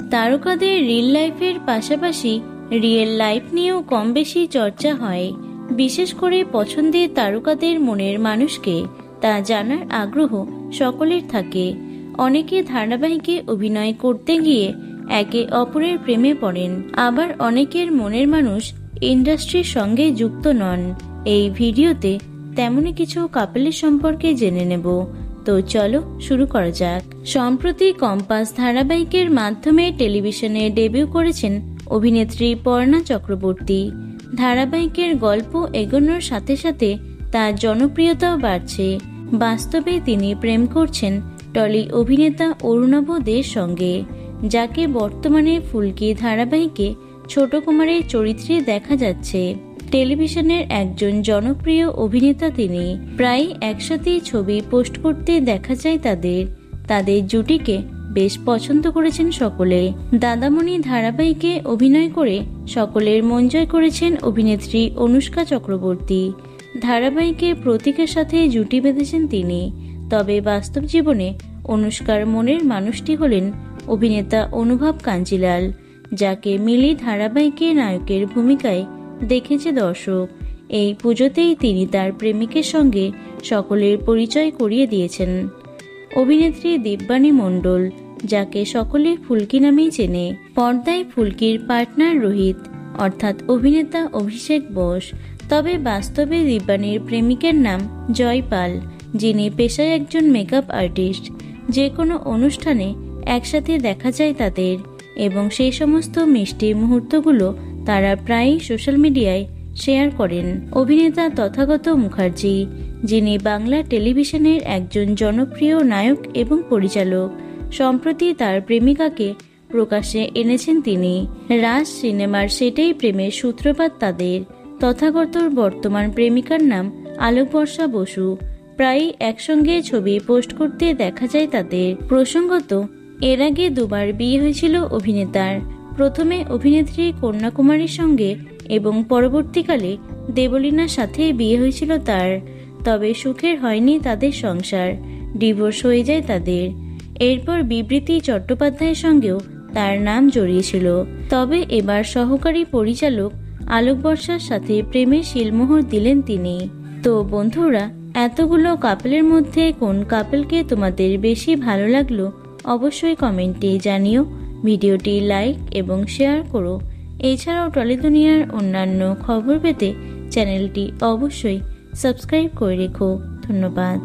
তারকাদের রিল লাইফের পাশাপাশি রিয়েল লাইফ নিয়েও কম বেশি চর্চা হয়। বিশেষ করে পছন্দের তারকাদের মনের মানুষকে তা জানার আগ্রহ সকলের থাকে। অনেকে ধারাবাহিকে অভিনয় করতে গিয়ে একে অপরের প্রেমে পড়েন, আবার অনেকের মনের মানুষ ইন্ডাস্ট্রির সঙ্গে যুক্ত নন। এই ভিডিওতে তেমনই কিছু কাপলের সম্পর্কে জেনে নেব। তো চলো শুরু করা যাক। সম্প্রতি কম্পাস ধারাবাহিকের মাধ্যমে টেলিভিশনে ডেবিউ করেছেন অভিনেত্রী পর্ণা চক্রবর্তী। ধারাবাহিকের গল্প এগোনোর সাথে সাথে তার জনপ্রিয়তাও বাড়ছে। বাস্তবে তিনি প্রেম করছেন টলি অভিনেতা অরুণাভ দের সঙ্গে, যাকে বর্তমানে ফুলকি ধারাবাহিকে ছোট কুমারের চরিত্রে দেখা যাচ্ছে। টেলিভিশনের একজন জনপ্রিয় অভিনেতা তিনি। প্রায় একসাথেই ছবি পোস্ট করতে দেখা যায় তাদের জুটিকে বেশ পছন্দ করেছেন সকলে। দাদামণি ধারাবাহিকে অভিনয় করে সকলের মন জয় করেছেন অভিনেত্রী অনুষ্কা চক্রবর্তী। ধারাবাহিকের প্রতীকের সাথে জুটি বেঁধেছেন তিনি। তবে বাস্তব জীবনে অনুষ্কার মনের মানুষটি হলেন অভিনেতা অনুভব কাঞ্জিলাল, যাকে মিলি ধারাবাহিকে নায়কের ভূমিকায় দেখেছে দর্শক। এই পুজোতেই তিনি তার প্রেমিকের সঙ্গে সকলের পরিচয় করিয়ে দিয়েছেন। অভিনেত্রী দিব্যানী মণ্ডল, যাকে সকলে ফুলকি নামেই চেনে। পর্দায় ফুলকির পার্টনার রোহিত অর্থাৎ অভিনেতা অভিষেক বোস। তবে বাস্তবে দিব্যানীর প্রেমিকের নাম জয়পাল, যিনি পেশায় একজন মেকআপ আর্টিস্ট। যে কোনো অনুষ্ঠানে একসাথে দেখা যায় তাদের, এবং সেই সমস্ত মিষ্টি মুহূর্তগুলো তারা প্রায়ই সোশ্যাল মিডিয়ায় শেয়ার করেন। অভিনেতা তথাগত মুখার্জি, যিনি বাংলা টেলিভিশনের একজন জনপ্রিয় নায়ক এবং পরিচালক, সম্প্রতি তার প্রেমিকাকে প্রকাশ্যে এনেছেন তিনি। রাজ সিনেমার সেটেই প্রেমের সূত্রপাত তাদের। তথাগতর বর্তমান প্রেমিকার নাম আলোকবর্ষা বসু। প্রায়ই একসঙ্গে ছবি পোস্ট করতে দেখা যায় তাদের। প্রসঙ্গত, এর আগে দুবার বিয়ে হয়েছিল অভিনেতার। প্রথমে অভিনেত্রী কন্যাকুমারীর সঙ্গে এবং পরবর্তীকালে দেবলীনার সাথে বিয়ে হয়েছিল তার। তবে সুখের হয়নি তাদের সংসার, ডিভোর্স হয়ে যায় তাদের। এরপর বিবৃতি চট্টোপাধ্যায়ের সঙ্গেও তার নাম জড়িয়েছিল। তবে এবার সহকারী পরিচালক আলোকবর্ষার সাথে প্রেমের শিলমোহর দিলেন তিনি। তো বন্ধুরা, এতগুলো কাপলের মধ্যে কোন কাপলকে তোমাদের বেশি ভালো লাগলো অবশ্যই কমেন্টে জানিও। ভিডিওটি লাইক এবং শেয়ার করো। এছাড়াও টলি দুনিয়ার অন্যান্য খবর পেতে চ্যানেলটি অবশ্যই সাবস্ক্রাইব করে রেখো। ধন্যবাদ।